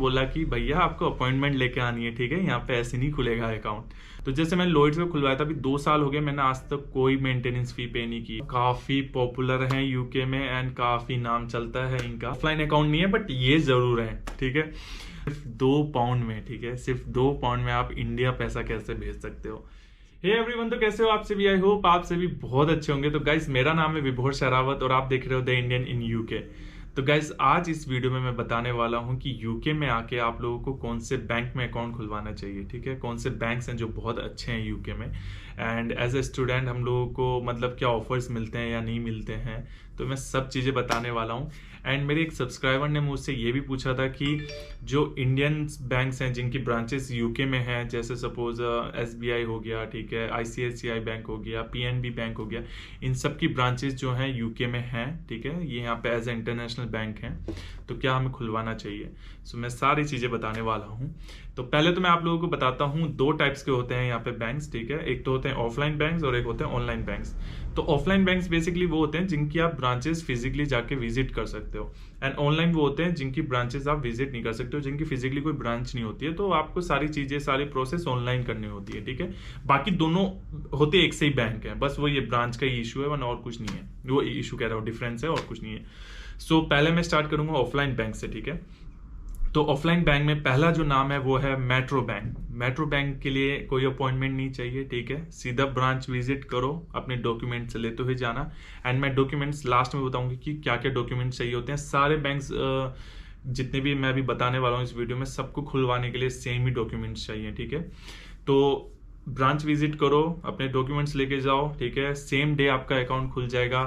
बोला कि भैया आपको अपॉइंटमेंट लेके आनी है, ठीक है, यहाँ पे ऐसे नहीं खुलेगा अकाउंट। तो जैसे मैंने लॉयड्स का खुलवाया था, अभी 2 साल हो गए, मैंने आज तक कोई मेंटेनेंस फी पे नहीं की। काफी पॉपुलर है यूके में एंड काफी नाम चलता है इनका। ऑफलाइन अकाउंट नहीं है बट ये जरूर है, ठीक है। सिर्फ 2 पाउंड में, ठीक है, सिर्फ 2 पाउंड में आप इंडिया पैसा कैसे भेज सकते हो। हे एवरीवन, तो कैसे हो आपसे भी, आई होप आपसे भी बहुत अच्छे होंगे। तो गाइस, मेरा नाम है विभोर शरावत और आप देख रहे हो द इंडियन इन यूके। तो गाइस, आज इस वीडियो में मैं बताने वाला हूं कि यूके में आके आप लोगों को कौन से बैंक में अकाउंट खुलवाना चाहिए, ठीक है, कौन से बैंक्स हैं जो बहुत अच्छे हैं यूके में, एंड एज ए स्टूडेंट हम लोगों को मतलब क्या ऑफर्स मिलते हैं या नहीं मिलते हैं। तो मैं सब चीज़ें बताने वाला हूँ। एंड मेरे एक सब्सक्राइबर ने मुझसे ये भी पूछा था कि जो इंडियन बैंक्स हैं जिनकी ब्रांचेस यूके में हैं, जैसे सपोज एसबीआई हो गया, ठीक है, आईसीआईसीआई बैंक हो गया, पीएनबी बैंक हो गया, इन सब की ब्रांचेस जो हैं यूके में हैं, ठीक है, ये यहाँ पे एज ए इंटरनेशनल बैंक हैं। तो क्या हमें खुलवाना चाहिए, सो मैं सारी चीज़ें बताने वाला हूँ। तो पहले तो मैं आप लोगों को बताता हूँ, 2 टाइप्स के होते हैं यहाँ पे बैंक्स, ठीक है। एक तो होते हैं ऑफलाइन बैंक्स और एक होते हैं ऑनलाइन बैंक्स। तो ऑफलाइन बैंक्स बेसिकली वो होते हैं जिनकी आप ब्रांचेस फिजिकली जाके विजिट कर सकते हो, एंड ऑनलाइन वो होते हैं जिनकी ब्रांचेस आप विजिट नहीं कर सकते हो, जिनकी फिजिकली कोई ब्रांच नहीं होती है। तो आपको सारी चीजें, सारी प्रोसेस ऑनलाइन करनी होती है, ठीक है। बाकी दोनों होते एक से ही बैंक है, बस वो ये ब्रांच का ही इशू है, वरना और कुछ नहीं है। वो इशू कह रहा हूँ, डिफरेंस है और कुछ नहीं है। सो पहले मैं स्टार्ट करूंगा ऑफलाइन बैंक से, ठीक है। तो ऑफलाइन बैंक में पहला जो नाम है वो है मेट्रो बैंक। मेट्रो बैंक के लिए कोई अपॉइंटमेंट नहीं चाहिए, ठीक है, सीधा ब्रांच विजिट करो, अपने डॉक्यूमेंट्स लेते हुए जाना। एंड मैं डॉक्यूमेंट्स लास्ट में बताऊंगी कि क्या क्या डॉक्यूमेंट्स चाहिए होते हैं। सारे बैंक्स जितने भी मैं अभी बताने वाला हूँ इस वीडियो में, सबको खुलवाने के लिए सेम ही डॉक्यूमेंट्स चाहिए, ठीक है। तो ब्रांच विजिट करो, अपने डॉक्यूमेंट्स लेके जाओ, ठीक है, सेम डे आपका अकाउंट खुल जाएगा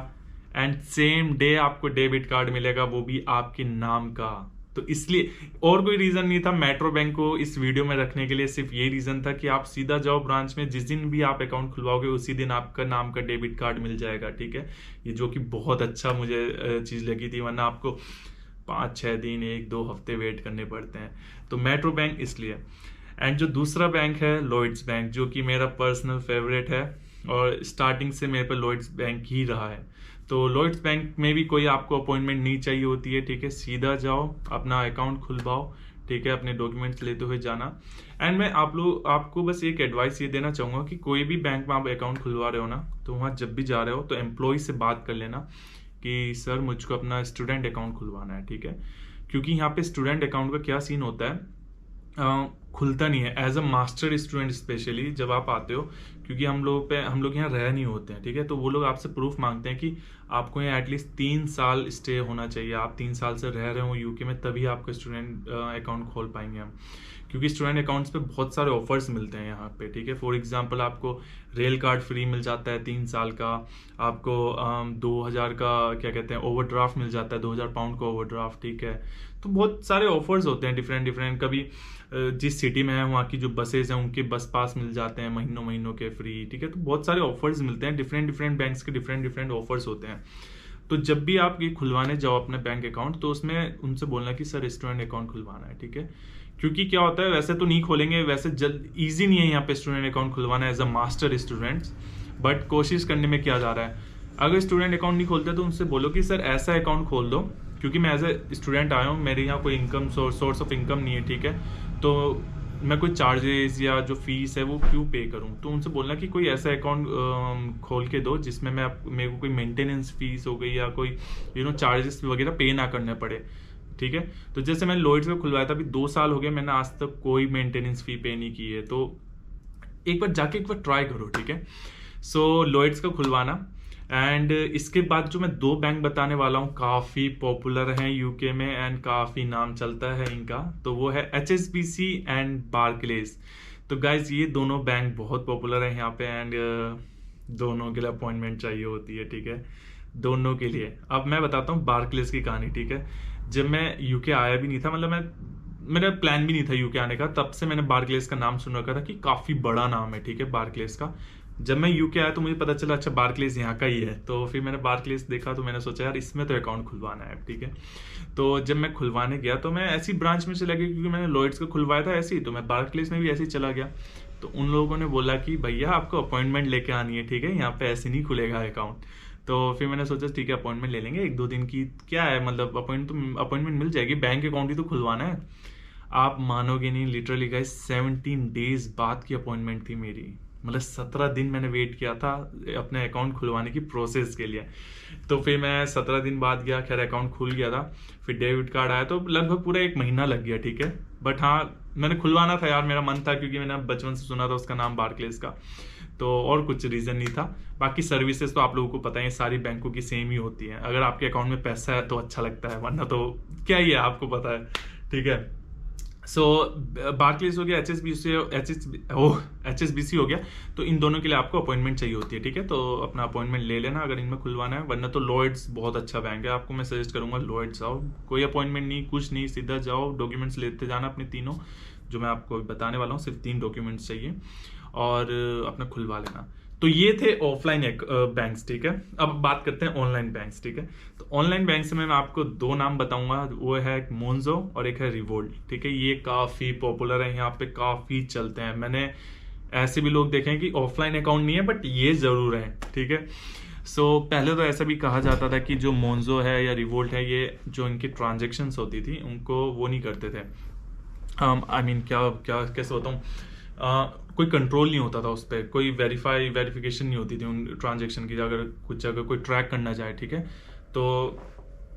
एंड सेम डे आपको डेबिट कार्ड मिलेगा, वो भी आपके नाम का। तो इसलिए और कोई रीजन नहीं था मेट्रो बैंक को इस वीडियो में रखने के लिए, सिर्फ ये रीजन था कि आप सीधा जाओ ब्रांच में, जिस दिन भी आप अकाउंट खुलवाओगे उसी दिन आपका नाम का डेबिट कार्ड मिल जाएगा, ठीक है। ये जो कि बहुत अच्छा मुझे चीज लगी थी, वरना आपको 5-6 दिन, 1-2 हफ्ते वेट करने पड़ते हैं। तो मेट्रो बैंक इसलिए। एंड जो दूसरा बैंक है लॉयड्स बैंक, जो कि मेरा पर्सनल फेवरेट है और स्टार्टिंग से मेरे पे लॉयड्स बैंक ही रहा है। तो लॉयड्स बैंक में भी कोई आपको अपॉइंटमेंट नहीं चाहिए होती है, ठीक है, सीधा जाओ, अपना अकाउंट खुलवाओ, ठीक है, अपने डॉक्यूमेंट्स लेते हुए जाना। एंड मैं आपको बस एक एडवाइस ये देना चाहूंगा कि कोई भी बैंक में आप अकाउंट खुलवा रहे हो ना, तो वहाँ जब भी जा रहे हो तो एम्प्लॉय से बात कर लेना कि सर मुझको अपना स्टूडेंट अकाउंट खुलवाना है, ठीक है। क्योंकि यहाँ पे स्टूडेंट अकाउंट का क्या सीन होता है, खुलता नहीं है as a master student, specially जब आप आते हो, क्योंकि हम लोग यहाँ रह नहीं होते हैं, ठीक है। तो वो लोग आपसे प्रूफ मांगते हैं कि आपको यहाँ एटलीस्ट 3 साल स्टे होना चाहिए, आप 3 साल से रह रहे हो यूके में, तभी आपका स्टूडेंट अकाउंट खोल पाएंगे हम। क्योंकि स्टूडेंट अकाउंट्स पे बहुत सारे ऑफर्स मिलते हैं यहाँ पे, ठीक है। फॉर एग्जांपल आपको रेल कार्ड फ्री मिल जाता है 3 साल का, आपको 2000 का क्या कहते हैं ओवरड्राफ्ट मिल जाता है, 2000 पाउंड का ओवरड्राफ्ट, ठीक है। तो बहुत सारे ऑफर्स होते हैं डिफरेंट डिफरेंट। कभी जिस सिटी में है वहाँ की जो बसेस हैं उनके बस पास मिल जाते हैं महीनों महीनों के फ्री, ठीक है। तो बहुत सारे ऑफर्स मिलते हैं, डिफरेंट डिफरेंट बैंक्स के डिफरेंट डिफरेंट ऑफर्स होते हैं। तो जब भी आप ये खुलवाने जाओ अपने बैंक अकाउंट, तो उसमें उनसे बोलना कि सर स्टूडेंट अकाउंट खुलवाना है, ठीक है। क्योंकि क्या होता है, वैसे तो नहीं खोलेंगे, वैसे जल्द ईजी नहीं है यहाँ पे स्टूडेंट अकाउंट खुलवाना as a master students, but कोशिश करने में क्या जा रहा है। अगर स्टूडेंट अकाउंट नहीं खोलते तो उनसे बोलो कि सर ऐसा अकाउंट खोल दो, क्योंकि मैं एज ए स्टूडेंट आया हूँ, मेरे यहाँ कोई इनकम सोर्स ऑफ इनकम नहीं है, ठीक है। तो मैं कोई चार्जेस या जो फीस है वो क्यों पे करूं। तो उनसे बोलना कि कोई ऐसा अकाउंट खोल के दो जिसमें मेरे को कोई मेंटेनेंस फीस हो गई या कोई चार्जेस वगैरह पे ना करने पड़े, ठीक है। तो जैसे मैंने लॉयड्स का खुलवाया था, अभी 2 साल हो गए, मैंने आज तक कोई मेंटेनेंस फी पे नहीं की है। तो एक बार ट्राई करो, ठीक है। सो लॉयड्स का खुलवाना। एंड इसके बाद जो मैं 2 बैंक बताने वाला हूँ, काफी पॉपुलर हैं यूके में एंड काफी नाम चलता है इनका। तो वो है HSBC एंड बार्कलेज। तो गाइज ये दोनों बैंक बहुत पॉपुलर है यहाँ पे, एंड दोनों के लिए अपॉइंटमेंट चाहिए होती है, ठीक है, दोनों के लिए। अब मैं बताता हूँ बार्कलेज की कहानी, ठीक है। जब मैं यूके आया भी नहीं था, मतलब मेरा प्लान भी नहीं था यूके आने का, तब से मैंने बार्कलेज का नाम सुन रखा था कि काफी बड़ा नाम है, ठीक है, बार्कलेज का। जब मैं यूके आया तो मुझे पता चला अच्छा बार्कलेज यहाँ का ही है। तो फिर मैंने बार्कलेज देखा तो मैंने सोचा यार इसमें तो अकाउंट खुलवाना है, ठीक है। तो जब मैं खुलवाने गया तो मैं ऐसी ब्रांच में चला गया, क्योंकि मैंने लॉयड्स का खुलवाया था ऐसे ही, तो मैं बार्कलेज में भी ऐसे ही चला गया। तो उन लोगों ने बोला कि भैया आपको अपॉइंटमेंट लेके आनी है, ठीक है, यहाँ पे ऐसे नहीं खुलेगा अकाउंट। तो फिर मैंने सोचा ठीक है अपॉइंटमेंट ले लेंगे, 1-2 दिन की क्या है, मतलब अपॉइंटमेंट मिल जाएगी, बैंक अकाउंट ही तो खुलवाना है। आप मानोगे नहीं, लिटरली गाइस 17 डेज बाद की अपॉइंटमेंट थी मेरी। मतलब 17 दिन मैंने वेट किया था अपने अकाउंट खुलवाने की प्रोसेस के लिए। तो फिर मैं 17 दिन बाद गया, खैर अकाउंट खुल गया था। फिर डेबिट कार्ड आया, तो लगभग पूरा 1 महीना लग गया, ठीक है। बट हाँ, मैंने खुलवाना था यार, मेरा मन था, क्योंकि मैंने बचपन से सुना था उसका नाम बार्कलेस का, तो और कुछ रीज़न नहीं था। बाकी सर्विसेज तो आप लोगों को पता है सारी बैंकों की सेम ही होती है। अगर आपके अकाउंट में पैसा है तो अच्छा लगता है, वरना तो क्या ही है, आपको पता है, ठीक है। सो बार्कलेस हो गया, HSBC हो गया। तो इन दोनों के लिए आपको अपॉइंटमेंट चाहिए होती है, ठीक है। तो अपना अपॉइंटमेंट ले लेना अगर इनमें खुलवाना है, वरना तो लॉयड्स बहुत अच्छा बैंक है, आपको मैं सजेस्ट करूंगा लॉयड्स आओ। कोई अपॉइंटमेंट नहीं, कुछ नहीं, सीधा जाओ, डॉक्यूमेंट्स लेते जाना अपने तीनों, जो मैं आपको बताने वाला हूँ। सिर्फ 3 डॉक्यूमेंट्स चाहिए और अपना खुलवा लेना। तो ये थे ऑफलाइन बैंक्स, ठीक है। अब बात करते हैं ऑनलाइन बैंक्स, ठीक है। तो ऑनलाइन बैंक्स में मैं आपको 2 नाम बताऊंगा, वो है एक मोन्जो और एक है रिवोल्ट, ठीक है। ये काफी पॉपुलर है, यहाँ पे काफी चलते हैं। मैंने ऐसे भी लोग देखे हैं कि ऑफलाइन अकाउंट नहीं है बट ये जरूर है, ठीक है। सो पहले तो ऐसा भी कहा जाता था कि जो मोन्जो है या रिवोल्ट है, ये जो इनकी ट्रांजेक्शन्स होती थी उनको वो नहीं करते थे। आई मीन क्या क्या कैसे बताऊँ, कोई कंट्रोल नहीं होता था उस पर, कोई वेरिफिकेशन नहीं होती थी उन ट्रांजेक्शन की, अगर कुछ अगर कोई ट्रैक करना चाहे, ठीक है। तो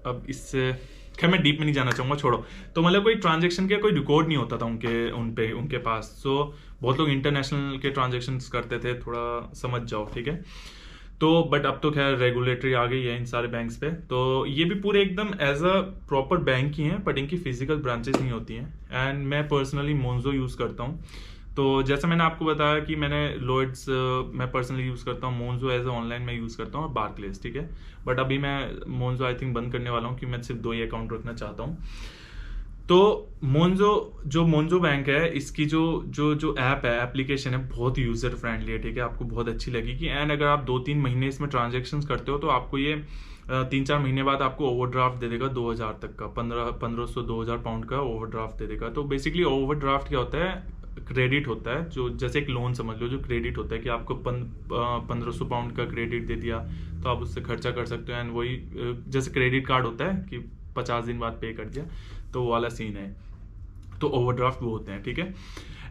अब इससे खैर मैं डीप में नहीं जाना चाहूँगा, छोड़ो। तो मतलब कोई ट्रांजेक्शन का कोई रिकॉर्ड नहीं होता था उनके पास। सो बहुत लोग इंटरनेशनल के ट्रांजेक्शन करते थे, थोड़ा समझ जाओ, ठीक है। तो बट अब तो खैर रेगुलेटरी आ गई है इन सारे बैंक्स पे, तो ये भी पूरे एकदम एज अ प्रॉपर बैंक ही हैं, बट इनकी फिजिकल ब्रांचेस नहीं होती हैं। एंड मैं पर्सनली मोन्जो यूज़ करता हूँ। तो जैसा मैंने आपको बताया कि मैंने लॉयड्स मैं पर्सनली यूज़ करता हूँ, मोन्जो एज ए ऑनलाइन मैं यूज़ करता हूँ, और बार्कलेस, ठीक है। बट अभी मैं मोन्जो आई थिंक बंद करने वाला हूँ, कि मैं सिर्फ 2 ही अकाउंट रखना चाहता हूँ। तो मोन्जो बैंक है, इसकी जो ऐप है, एप्लीकेशन है, बहुत यूजर फ्रेंडली है, ठीक है। आपको बहुत अच्छी लगेगी। एंड अगर आप 2-3 महीने इसमें ट्रांजेक्शन करते हो तो आपको ये 3-4 महीने बाद आपको ओवरड्राफ्ट दे देगा 2000 तक का, 1500-2000 पाउंड का ओवरड्राफ्ट दे देगा। तो बेसिकली ओवरड्राफ्ट क्या होता है, क्रेडिट होता है, जो जैसे एक लोन समझ लो, जो क्रेडिट होता है कि आपको 1500 पाउंड का क्रेडिट दे दिया तो आप उससे खर्चा कर सकते हो। एंड वही जैसे क्रेडिट कार्ड होता है कि 50 दिन बाद पे कर दिया, तो वो वाला सीन है। तो ओवरड्राफ्ट वो होते हैं, ठीक है।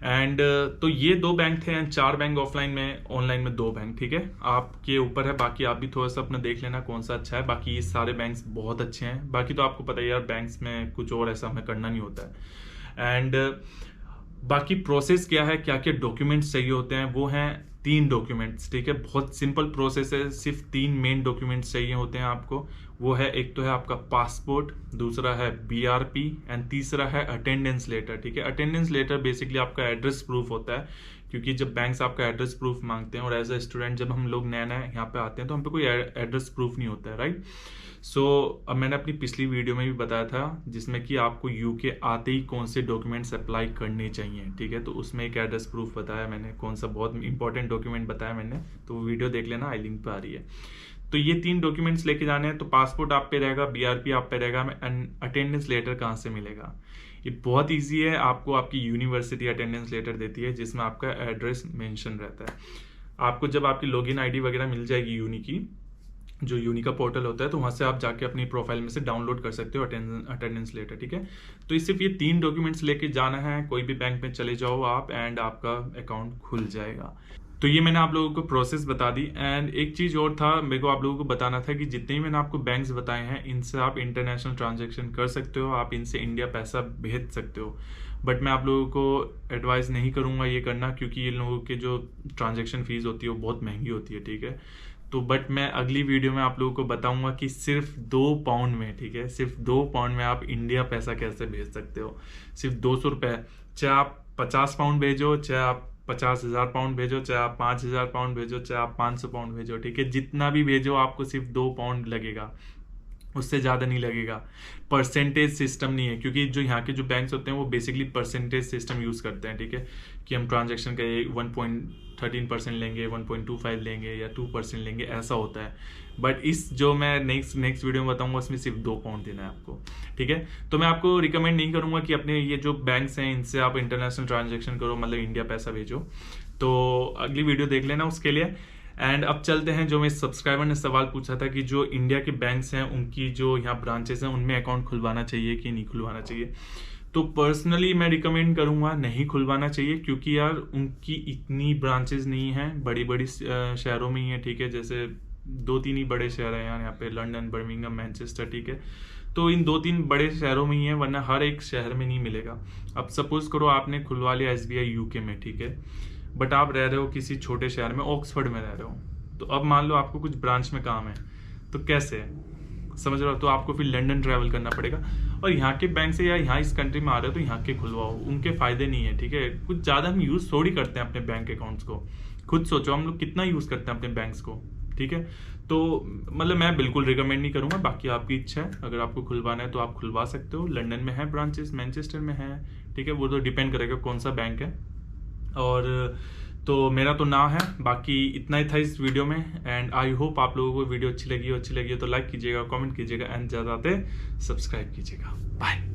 एंड तो ये 2 बैंक थे, एंड 4 बैंक ऑफलाइन में, ऑनलाइन में 2 बैंक, ठीक है। आपके ऊपर है, बाकी आप भी थोड़ा सा अपना देख लेना कौन सा अच्छा है। बाकी ये सारे बैंक्स बहुत अच्छे हैं। बाकी तो आपको पता है यार, बैंक्स में कुछ और ऐसा हमें करना नहीं होता है। एंड बाकी प्रोसेस क्या है, क्या क्या डॉक्यूमेंट्स चाहिए होते हैं, वो हैं 3 डॉक्यूमेंट्स, ठीक है। बहुत सिंपल प्रोसेस है, सिर्फ 3 मेन डॉक्यूमेंट्स चाहिए होते हैं आपको। वो है, एक तो है आपका पासपोर्ट, दूसरा है BRP, एंड तीसरा है अटेंडेंस लेटर, ठीक है। अटेंडेंस लेटर बेसिकली आपका एड्रेस प्रूफ होता है, क्योंकि जब बैंक्स आपका एड्रेस प्रूफ मांगते हैं, और एज अ स्टूडेंट जब हम लोग नया नया यहाँ पे आते हैं तो हम पे कोई एड्रेस प्रूफ नहीं होता है, राइट। सो अब मैंने अपनी पिछली वीडियो में भी बताया था, जिसमें कि आपको यूके आते ही कौन से डॉक्यूमेंट्स अप्लाई करने चाहिए, ठीक है। तो उसमें एक एड्रेस प्रूफ बताया मैंने, कौन सा बहुत इंपॉर्टेंट डॉक्यूमेंट बताया मैंने, तो वो वीडियो देख लेना, आई लिंक पे आ रही है। तो ये 3 डॉक्यूमेंट्स लेके जाने हैं। तो पासपोर्ट आप पे रहेगा, BRP आप पे रहेगा, अटेंडेंस लेटर कहाँ से मिलेगा, ये बहुत ईजी है। आपको आपकी यूनिवर्सिटी अटेंडेंस लेटर देती है, जिसमें आपका एड्रेस मेंशन रहता है। आपको जब आपकी लॉगिन आईडी वगैरह मिल जाएगी यूनी की, जो यूनी का पोर्टल होता है, तो वहाँ से आप जाके अपनी प्रोफाइल में से डाउनलोड कर सकते हो अटेंडेंस लेटर, ठीक है। तो सिर्फ ये 3 डॉक्यूमेंट्स लेके जाना है, कोई भी बैंक में चले जाओ आप, एंड आपका अकाउंट खुल जाएगा। तो ये मैंने आप लोगों को प्रोसेस बता दी। एंड एक चीज़ और था, मेरे को आप लोगों को बताना था कि जितने भी मैंने आपको बैंक्स बताए हैं, इनसे आप इंटरनेशनल ट्रांजैक्शन कर सकते हो, आप इनसे इंडिया पैसा भेज सकते हो। बट मैं आप लोगों को एडवाइस नहीं करूँगा ये करना, क्योंकि इन लोगों के जो ट्रांजैक्शन फीस होती है वो बहुत महंगी होती है, ठीक है। तो बट मैं अगली वीडियो में आप लोगों को बताऊंगा कि सिर्फ 2 पाउंड में, ठीक है, सिर्फ 2 पाउंड में आप इंडिया पैसा कैसे भेज सकते हो। सिर्फ 200 रुपये, चाहे आप 50 पाउंड भेजो, चाहे आप 50,000 पाउंड भेजो, चाहे आप 5,000 पाउंड भेजो, चाहे आप 500 पाउंड भेजो, ठीक है। जितना भी भेजो आपको सिर्फ 2 पाउंड लगेगा, उससे ज़्यादा नहीं लगेगा। परसेंटेज सिस्टम नहीं है, क्योंकि जो यहाँ के जो बैंक्स होते हैं वो बेसिकली परसेंटेज सिस्टम यूज़ करते हैं, ठीक है। कि हम ट्रांजैक्शन का 1.13% लेंगे, 1.25 लेंगे, या 2% लेंगे, ऐसा होता है। बट इस जो मैं नेक्स्ट वीडियो में बताऊंगा, उसमें सिर्फ 2 पाउंड देना है आपको, ठीक है। तो मैं आपको रिकमेंड नहीं करूंगा कि अपने ये जो बैंक्स हैं इनसे आप इंटरनेशनल ट्रांजैक्शन करो, मतलब इंडिया पैसा भेजो। तो अगली वीडियो देख लेना उसके लिए। एंड अब चलते हैं, जो मेरे सब्सक्राइबर ने सवाल पूछा था कि जो इंडिया के बैंक्स हैं उनकी जो यहाँ ब्रांचेस हैं उनमें अकाउंट खुलवाना चाहिए कि नहीं खुलवाना चाहिए। तो पर्सनली मैं रिकमेंड करूंगा नहीं खुलवाना चाहिए, क्योंकि यार उनकी इतनी ब्रांचेस नहीं हैं, बड़ी बड़ी शहरों में ही है, ठीक है। जैसे 2-3 ही बड़े शहर हैं यार यहाँ पे, लंदन, बर्मिंघम, मैनचेस्टर, ठीक है। तो इन 2-3 बड़े शहरों में ही है, वरना हर एक शहर में नहीं मिलेगा। अब सपोज करो आपने खुलवा लिया SBI यूके में, ठीक है, बट आप रह रहे हो किसी छोटे शहर में, ऑक्सफोर्ड में रह रहे हो, तो अब मान लो आपको कुछ ब्रांच में काम है, तो कैसे, समझ रहे हो, तो आपको फिर लंदन ट्रैवल करना पड़ेगा। और यहाँ के बैंक से या यहाँ इस कंट्री में आ रहे हो तो यहाँ के खुलवाओ, उनके फायदे नहीं है, ठीक है। कुछ ज्यादा हम यूज थोड़ी करते हैं अपने बैंक अकाउंट्स को, खुद सोचो हम लोग कितना यूज करते हैं अपने बैंक्स को, ठीक है। तो मतलब मैं बिल्कुल रिकमेंड नहीं करूंगा, बाकी आपकी इच्छा है, अगर आपको खुलवाना है तो आप खुलवा सकते हो। लंदन में है ब्रांचेस, मैनचेस्टर में है, ठीक है, वो तो डिपेंड करेगा कौन सा बैंक है। और तो मेरा तो ना है, बाकी इतना ही था इस वीडियो में। एंड आई होप आप लोगों को वीडियो अच्छी लगी हो तो लाइक कीजिएगा, कमेंट कीजिएगा, एंड ज़्यादा सब्सक्राइब कीजिएगा। बाय।